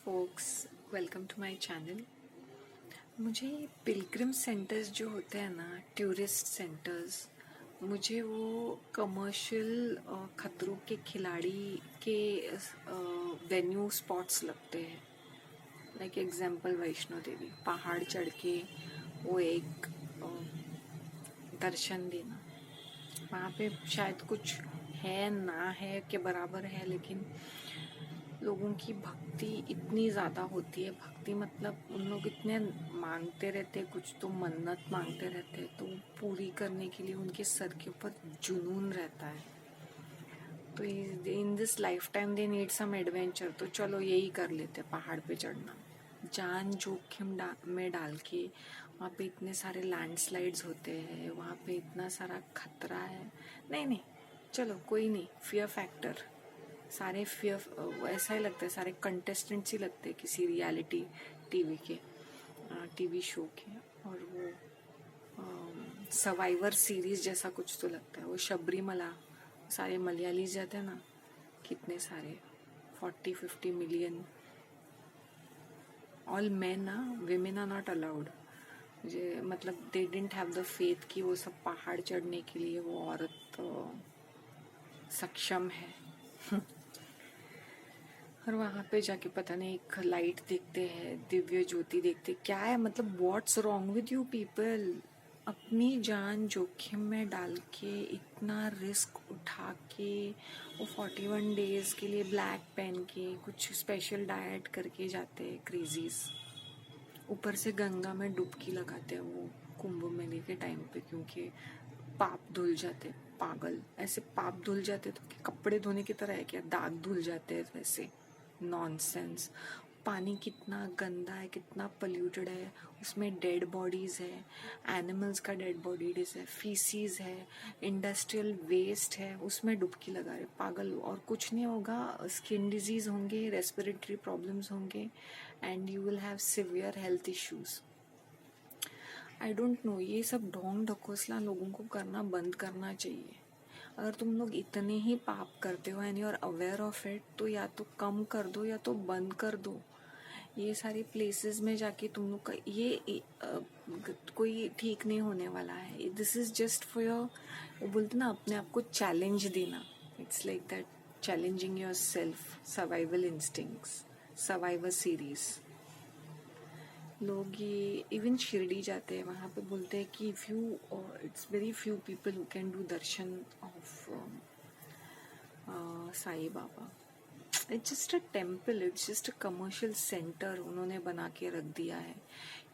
Focus, welcome to my channel. मुझे pilgrim centres जो होते हैं ना, टूरिस्ट सेंटर्स, मुझे वो कमर्शियल खतरों के खिलाड़ी के वेन्यू स्पॉट्स लगते हैं। लाइक एग्जांपल वैष्णो देवी, पहाड़ चढ़ के वो एक दर्शन देना, वहाँ पे शायद कुछ है ना है के बराबर है, लेकिन लोगों की भक्ति इतनी ज़्यादा होती है। भक्ति मतलब उन लोग इतने मांगते रहते, कुछ तो मन्नत मांगते रहते, तो पूरी करने के लिए उनके सर के ऊपर जुनून रहता है। तो in this life time they need some adventure, तो चलो यही कर लेते, पहाड़ पे चढ़ना, जान जोखिम में डाल के। वहाँ पे इतने सारे लैंडस्लाइड्स होते हैं, वहाँ पे इतना सारा खतरा है। नहीं, चलो कोई नहीं, फियर फैक्टर, सारे फियर ऐसा ही लगता है, सारे कंटेस्टेंट्स ही लगते हैं किसी रियलिटी टीवी शो के। और वो सर्वाइवर सीरीज जैसा कुछ तो लगता है। वो शबरीमला, सारे मलयालीज जाते हैं ना, कितने सारे 40-50 मिलियन, ऑल मैन ना, विमेन आर नॉट अलाउड। मुझे मतलब they didn't have the faith कि वो सब पहाड़ चढ़ने के लिए वो औरत सक्षम है। और वहाँ पे जाके पता नहीं एक लाइट देखते हैं, दिव्य ज्योति देखते, क्या है मतलब, what's wrong with you people. अपनी जान जोखिम में डाल के, इतना रिस्क उठा के, वो 41 डेज के लिए ब्लैक पहन के, कुछ स्पेशल डाइट करके जाते हैं क्रेजीज। ऊपर से गंगा में डुबकी लगाते हैं वो कुंभ मेले के टाइम पे, क्योंकि पाप धुल जाते। पागल, ऐसे पाप धुल जाते तो कपड़े धोने की तरह है क्या, दाग धुल जाते हैं वैसे। नॉनसेंस। पानी कितना गंदा है, कितना पोल्यूटेड है, उसमें डेड बॉडीज है, एनिमल्स का डेड बॉडीज है, फीसीज है, इंडस्ट्रियल वेस्ट है, उसमें डुबकी लगा रहे। पागल। और कुछ नहीं होगा, स्किन डिजीज होंगे, रेस्पिरेटरी प्रॉब्लम्स होंगे, and you will have severe health issues. I don't no, ये सब ढोंग ढकोसला लोगों को करना बंद करना चाहिए। अगर तुम लोग इतने ही पाप करते हो and you are aware of it, तो या तो कम कर दो या तो बंद कर दो। ये सारी प्लेसेस में जाके तुम लोग का ये कोई ठीक नहीं होने वाला है। This is just for your, वो बोलते ना, अपने आप को चैलेंज देना। It's like that, challenging your self, survival instincts, survival series. लोग ये इवन शिरडी जाते हैं, वहाँ पे बोलते हैं कि if you, it's very few people who can do Darshan of Sai Baba. It's just a temple, it's just a commercial centre उन्होंने बना के रख दिया है।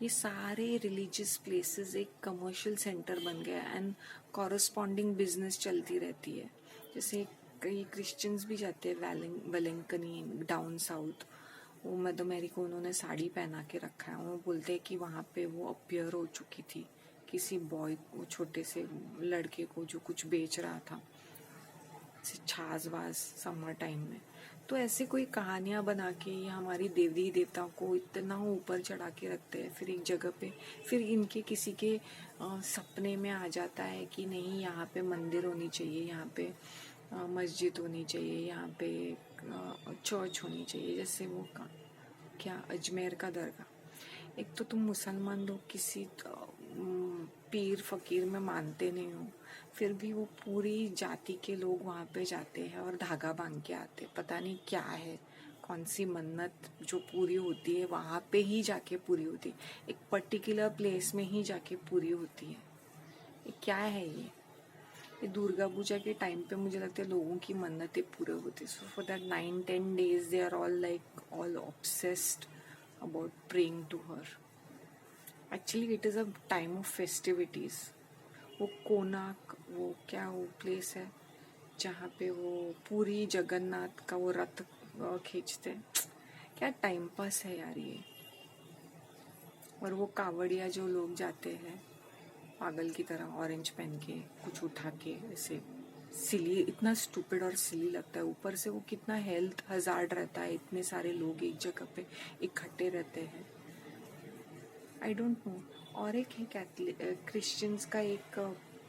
ये सारे रिलीजियस प्लेसेस एक कमर्शियल सेंटर बन गया, एंड कॉरस्पॉन्डिंग बिजनेस चलती रहती है। जैसे कई क्रिश्चियंस भी जाते हैं वेलिंगकनी, डाउन साउथ। वो मदर मैरी को उन्होंने साड़ी पहना के रखा है। वो बोलते हैं कि वहाँ पे वो अपीयर हो चुकी थी किसी बॉय को, छोटे से लड़के को, जो कुछ बेच रहा था छाछ वास समर टाइम में। तो ऐसे कोई कहानियां बना के ये हमारी देवी देवताओं को इतना ऊपर चढ़ा के रखते हैं। फिर एक जगह पे, फिर इनके किसी के सपने में आ जाता है कि नहीं, यहाँ पे मंदिर होनी चाहिए, यहाँ पे मस्जिद होनी चाहिए, यहाँ पे चर्च होनी चाहिए। जैसे वो क्या, अजमेर का दरगाह। एक तो तुम मुसलमान लोग किसी पीर फकीर में मानते नहीं हो, फिर भी वो पूरी जाति के लोग वहाँ पे जाते हैं और धागा बांध के आते। पता नहीं क्या है, कौन सी मन्नत जो पूरी होती है वहाँ पे ही जाके पूरी होती है, एक पर्टिकुलर प्लेस में ही जाके पूरी होती है। ये क्या है ये दुर्गा पूजा के टाइम पे मुझे लगता है लोगों की मन्नतें पूरे होती। So for that 9-10 days they are all like all obsessed about praying to her. Actually it is a time of festivities. वो कोणार्क, वो क्या वो प्लेस है जहाँ पे वो पूरी जगन्नाथ का वो रथ खींचते हैं। क्या टाइम पास है यार ये। और वो कावड़िया जो लोग जाते हैं पागल की तरह, ऑरेंज पहन के, कुछ उठा के, ऐसे सिली, इतना स्टूपिड और सिली लगता है। ऊपर से वो कितना हेल्थ हजार्ड रहता है, इतने सारे लोग एक जगह पे इकट्ठे रहते हैं। I don't know. और एक है कैथलिक क्रिश्चियंस का एक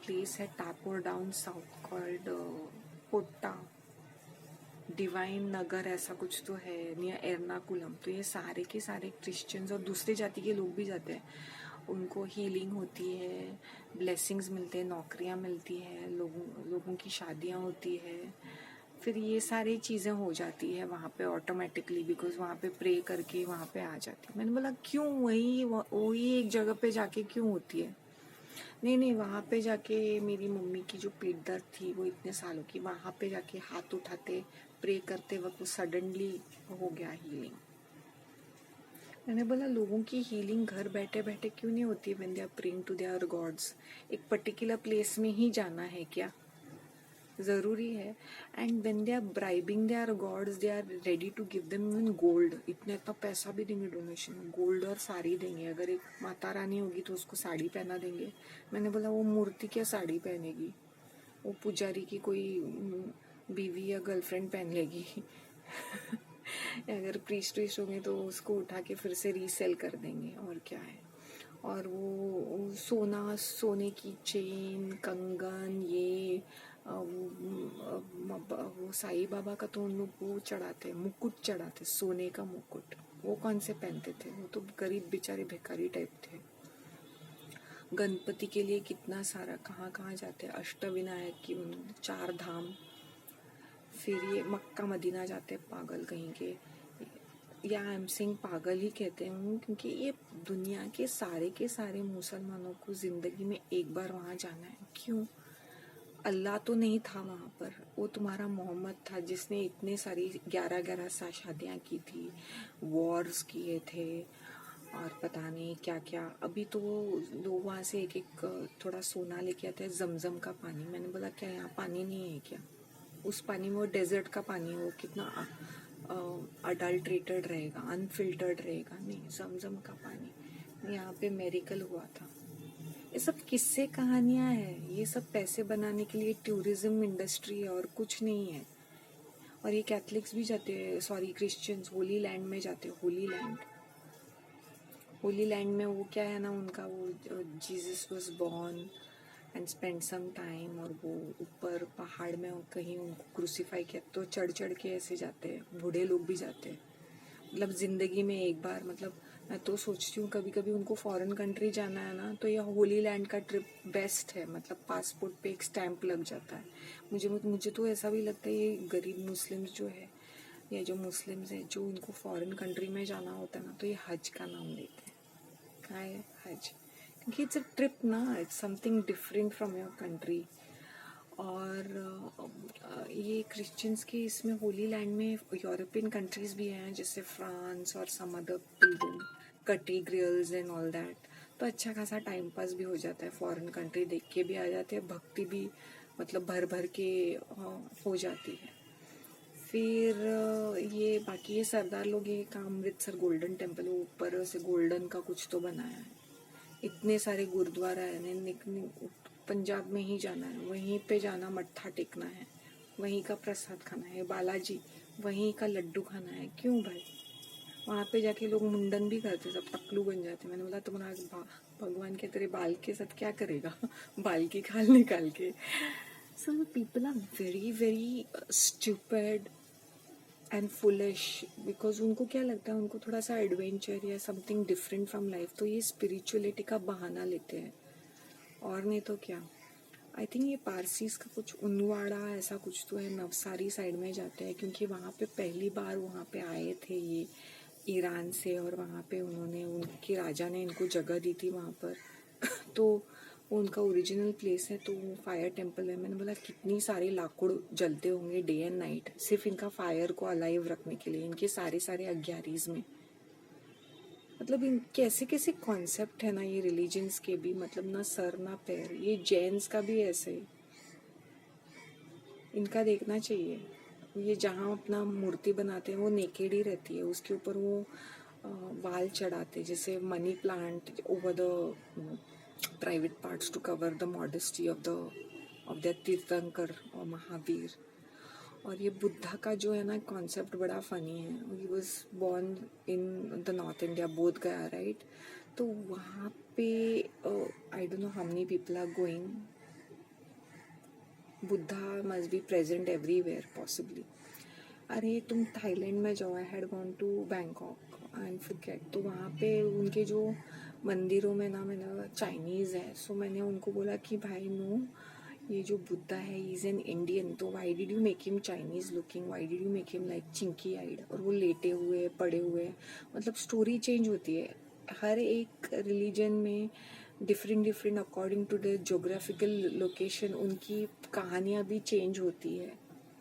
प्लेस है टापुर down south, called Potta. Divine Nagar ऐसा कुछ तो है नियर एर्नाकुलम। तो ये सारे के सारे क्रिश्चियंस और दूसरी जाति के लोग भी जाते हैं। उनको हीलिंग होती है, ब्लेसिंग्स मिलते हैं, नौकरियां मिलती है, लोगों की शादियां होती है। फिर ये सारी चीज़ें हो जाती है वहाँ पे ऑटोमेटिकली, बिकॉज वहाँ पे प्रे करके वहाँ पे आ जाती है। मैंने बोला क्यों वही एक जगह पे जाके क्यों होती है? नहीं नहीं, वहाँ पे जाके मेरी मम्मी की जो पीठ दर्द थी वो इतने सालों की, वहाँ पे जाके हाथ उठाते प्रे करते वक्त वो सडनली हो गया हीलिंग। मैंने बोला लोगों की हीलिंग घर बैठे बैठे क्यों नहीं होती when they are praying to their gods? एक पर्टिकुलर प्लेस में ही जाना है क्या? ज़रूरी है? And when they are bribing their gods they are ready to give them even gold. इतना पैसा भी देंगे डोनेशन, गोल्ड और साड़ी देंगे। अगर एक माता रानी होगी तो उसको साड़ी पहना देंगे। मैंने बोला वो मूर्ति क्या साड़ी पहनेगी? वो पुजारी की कोई बीवी या गर्लफ्रेंड पहन लेगी। अगर प्रीस्ट विस्ट होंगे तो उसको उठा के फिर से रीसेल कर देंगे, और क्या है। और वो सोने की चेन, कंगन, ये वो साईं बाबा का तो उन लोग वो चढ़ाते, मुकुट चढ़ाते, सोने का मुकुट। वो कौन से पहनते थे? वो तो गरीब बेचारे भिखारी टाइप थे। गणपति के लिए कितना सारा कहाँ कहाँ जाते हैं, अष्टविनायक की 4 धाम। फिर ये मक्का मदीना जाते हैं पागल कहीं के। या आई एम सिंह पागल ही कहते हैं क्योंकि ये दुनिया के सारे मुसलमानों को जिंदगी में एक बार वहाँ जाना है। क्यों? अल्लाह तो नहीं था वहाँ पर, वो तुम्हारा मोहम्मद था जिसने इतने सारी 11-11 शादियाँ की थी, वॉर्स किए थे, और पता नहीं क्या क्या। अभी तो लोग वहाँ से एक एक थोड़ा सोना लेके आते हैं, जमजम का पानी। मैंने बोला क्या यहाँ पानी नहीं है क्या? उस पानी में वो डेजर्ट का पानी, वो कितना अडल्ट्रेटेड रहेगा, अनफिल्टर्ड रहेगा। नहीं, जमजम का पानी। यहाँ पे मेरिकल हुआ था। ये सब किस्से कहानियां हैं, ये सब पैसे बनाने के लिए टूरिज्म इंडस्ट्री है और कुछ नहीं है। और ये कैथलिक्स भी जाते हैं, सॉरी क्रिश्चियंस होली लैंड में जाते हैं। होली लैंड में वो क्या है ना, उनका वो Jesus was born and spend some time, और वो ऊपर पहाड़ में कहीं उनको क्रूसीफाई किया, तो चढ़ चढ़ के ऐसे जाते हैं। बूढ़े लोग भी जाते हैं, मतलब जिंदगी में एक बार। मतलब मैं तो सोचती हूँ कभी कभी उनको फॉरेन कंट्री जाना है ना, तो यह होली लैंड का ट्रिप बेस्ट है। मतलब पासपोर्ट पे एक स्टैंप लग जाता है। मुझे तो ऐसा भी लगता है ये गरीब मुस्लिम्स जो है, या जो मुस्लिम्स है जो उनको फॉरेन कंट्री में जाना होता है ना, तो ये हज का नाम लेते हैं। क्या है हज? क्योंकि इट्स अ ट्रिप ना, it's something different from your country. और ये क्रिश्चियंस के इसमें होली लैंड में यूरोपियन कंट्रीज भी हैं, जैसे फ्रांस और some other pilgrim, cathedrals and all that. तो अच्छा खासा टाइम पास भी हो जाता है, फॉरेन कंट्री देख के भी आ जाते हैं, भक्ति भी मतलब भर भर के हो जाती है। फिर ये बाकी ये सरदार लोग, ये का अमृतसर गोल्डन टेम्पल, ऊपर से गोल्डन का कुछ तो बनाया है। इतने सारे गुरुद्वारा है, पंजाब में ही जाना है, वहीं पे जाना, मत्था टेकना है, वहीं का प्रसाद खाना है, बालाजी वहीं का लड्डू खाना है। क्यों भाई? वहाँ पे जाके लोग मुंडन भी करते, सब टकलू बन जाते। मैंने बोला तुम्हारा भगवान के तेरे बाल के साथ क्या करेगा? बाल की खाल निकाल के। So people are very very stupid and foolish, because उनको क्या लगता है, उनको थोड़ा सा एडवेंचर या समथिंग डिफरेंट फ्रॉम लाइफ, तो ये स्पिरिचुअलिटी का बहाना लेते हैं, और नहीं तो क्या। आई थिंक ये पारसीज का कुछ उनवाड़ा ऐसा कुछ तो है, नवसारी साइड में जाते हैं, क्योंकि वहाँ पे पहली बार वहाँ पे आए थे ये ईरान से, और वहाँ पे उन्होंने, उनके राजा ने इनको जगह दी थी वहाँ पर। तो वो उनका ओरिजिनल प्लेस है, तो वो फायर टेम्पल है। मैंने बोला कितनी सारे लाखों जलते होंगे डे एंड नाइट, सिर्फ इनका फायर को अलाइव रखने के लिए, इनके सारे सारे अग्यारीज में। मतलब इन कैसे कैसे कॉन्सेप्ट है ना ये रिलीजन्स के भी, मतलब ना सर ना पैर। ये जैन्स का भी ऐसे ही, इनका देखना चाहिए। ये जहाँ अपना मूर्ति बनाते हैं वो नेकेड ही रहती है, उसके ऊपर वो वाल चढ़ाते, जैसे money plant over the private parts to cover the modesty of the tirthankar और महावीर। और ये बुद्धा का जो है ना कॉन्सेप्ट बड़ा फनी है। He was born in the north India, Bodh Gaya, right? तो वहाँ पे I don't know how many people are going. Buddha must be present everywhere possibly. अरे तुम थाईलैंड में जाओ, I had gone to Bangkok and Phuket, तो वहाँ पे उनके जो मंदिरों में ना, मैंने चाइनीज़ है, सो मैंने उनको बोला कि भाई नो, ये जो बुद्धा है इज़ एन इंडियन, तो why did you make him Chinese looking, why did you make him like chinky eyed, और वो लेटे हुए पड़े हुए, मतलब स्टोरी चेंज होती है हर एक रिलीजन में, different different according to the geographical location, उनकी कहानियाँ भी चेंज होती है।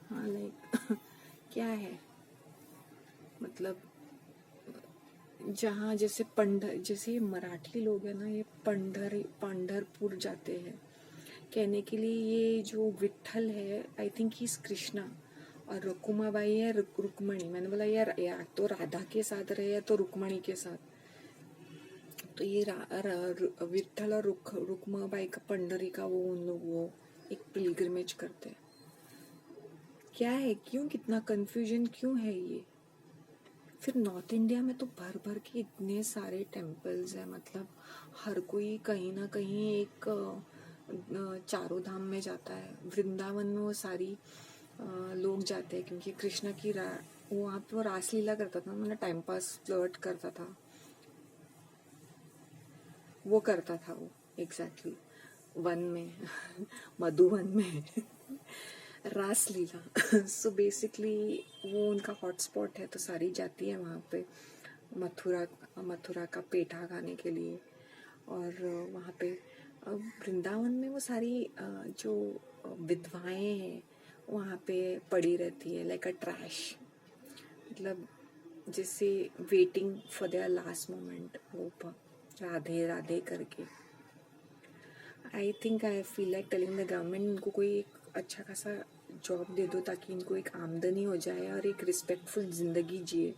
हाँ लाइक क्या है, मतलब जहाँ जैसे जैसे मराठी लोग हैं ना, ये पंढरपुर जाते हैं कहने के लिए, ये जो विट्ठल है I think he is Krishna, और रुकुमाबाई है रुक्मणी, मैंने बोला यार या तो राधा के साथ रहे या तो रुक्मणी के साथ, तो ये विट्ठल और रुक्माबाई का पंडरी का वो उन लोग वो एक पिलग्रिमेज करते हैं। क्या है, क्यों, कितना कंफ्यूजन क्यों है ये। फिर नॉर्थ इंडिया में तो भर भर के इतने सारे टेम्पल्स हैं, मतलब हर कोई कहीं ना कहीं एक चारों धाम में जाता है। वृंदावन में वो सारी लोग जाते हैं क्योंकि कृष्ण की वो वहाँ पे वो रासलीला करता था, मतलब टाइम पास फ्लर्ट करता था, वो करता था वो एग्जैक्टली वन में मधुवन में रासलीला। सो बेसिकली वो उनका हॉटस्पॉट है, तो सारी जाती है वहाँ पे मथुरा मथुरा का पेठा खाने के लिए। और वहाँ पे वृंदावन में वो सारी जो विधवाएं हैं वहाँ पे पड़ी रहती है लाइक अ ट्रैश, मतलब जैसे waiting for their last moment, वो राधे राधे करके। I think I feel like telling the government, इनको कोई एक अच्छा खासा जॉब दे दो ताकि इनको एक आमदनी हो जाए और एक रिस्पेक्टफुल ज़िंदगी जिए,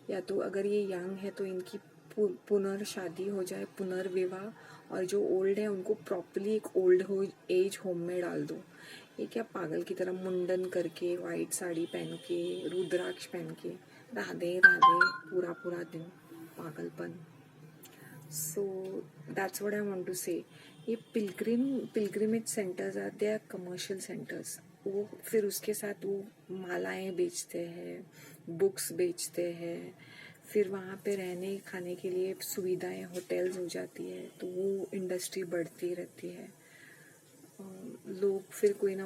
या तो अगर ये यंग है तो इनकी पुनर्शादी हो जाए, पुनर्विवाह, और जो ओल्ड है उनको प्रॉपरली एक ओल्ड एज होम में डाल दो। ये क्या पागल की तरह मुंडन करके, वाइट साड़ी पहन के, रुद्राक्ष पहन के, राधे राधे पूरा पूरा दिन, पागलपन। So that's what I want to say. ये pilgrimage centres are, they are commercial centres. वो फिर उसके साथ वो मालाएं बेचते हैं, बुक्स बेचते हैं, फिर वहाँ पे रहने खाने के लिए सुविधाएं होटल्स हो जाती है, तो वो इंडस्ट्री बढ़ती रहती है। लोग फिर कोई ना